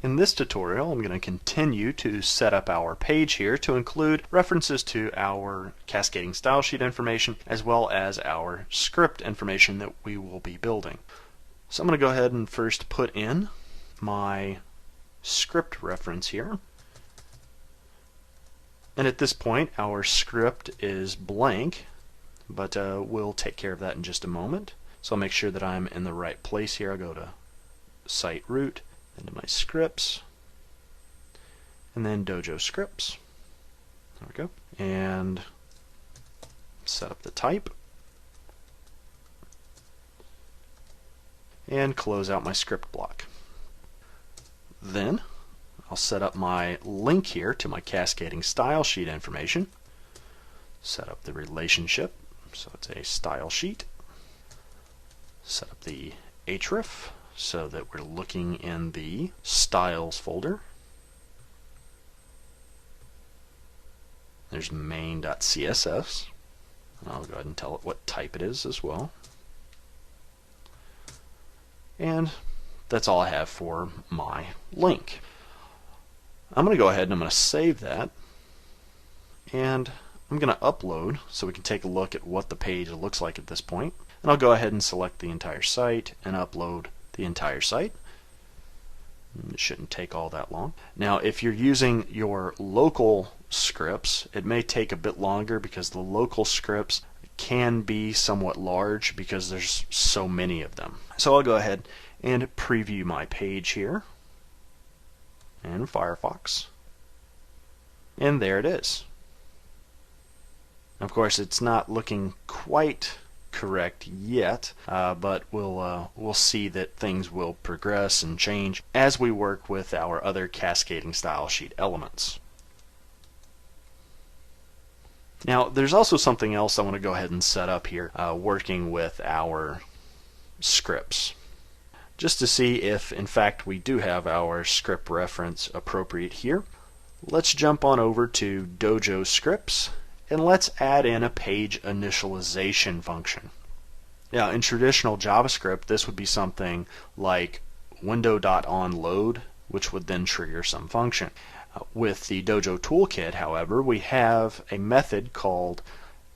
In this tutorial, I'm going to continue to set up our page here to include references to our cascading style sheet information as well as our script information that we will be building. So I'm going to go ahead and first put in my script reference here. And at this point, our script is blank, but we'll take care of that in just a moment. So I'll make sure that I'm in the right place here. I'll go to Site Root, into my scripts, and then Dojo scripts. There we go. And set up the type. And close out my script block. Then I'll set up my link here to my cascading style sheet information. Set up the relationship, so it's a style sheet. Set up the href, so that we're looking in the styles folder. There's main.css. I'll go ahead and tell it what type it is as well. And that's all I have for my link. I'm going to go ahead and I'm going to save that. And I'm going to upload so we can take a look at what the page looks like at this point. And I'll go ahead and select the entire site and upload the entire site. It shouldn't take all that long. Now, if you're using your local scripts, it may take a bit longer because the local scripts can be somewhat large because there's so many of them. So I'll go ahead and preview my page here in Firefox. And there it is. Of course, it's not looking quite correct yet, but we'll see that things will progress and change as we work with our other cascading style sheet elements. Now, there's also something else I want to go ahead and set up here, working with our scripts, just to see if in fact we do have our script reference appropriate here. Let's jump on over to Dojo scripts. And let's add in a page initialization function. Now, in traditional JavaScript, this would be something like window.onLoad, which would then trigger some function. With the Dojo toolkit, however, we have a method called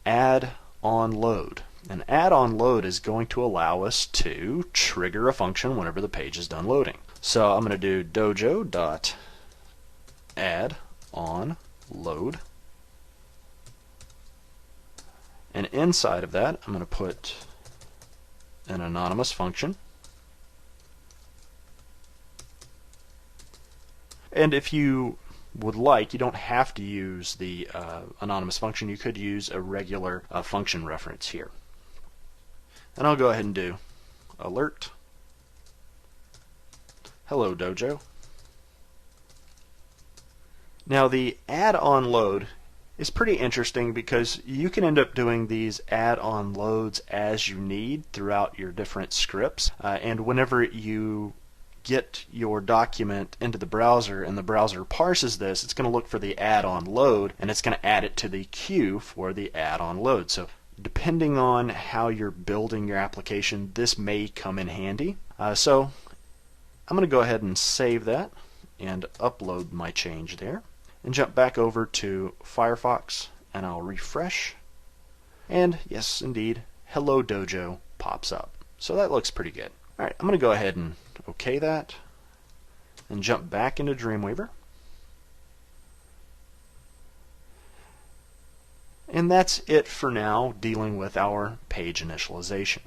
add-onLoad. And add-onLoad is going to allow us to trigger a function whenever the page is done loading. So I'm going to do dojo.add-onLoad. And inside of that, I'm going to put an anonymous function. And if you would like, you don't have to use the anonymous function. You could use a regular function reference here. And I'll go ahead and do alert. Hello, Dojo. Now, the add-onLoad is pretty interesting because you can end up doing these add-on loads as you need throughout your different scripts. And whenever you get your document into the browser and the browser parses this, it's going to look for the add-on load and it's going to add it to the queue for the add-on load. So depending on how you're building your application, this may come in handy. So I'm going to go ahead and save that and upload my change there. And jump back over to Firefox and I'll refresh. And yes, indeed, Hello Dojo pops up. So that looks pretty good. Alright, I'm going to go ahead and OK that and jump back into Dreamweaver. And that's it for now dealing with our page initialization.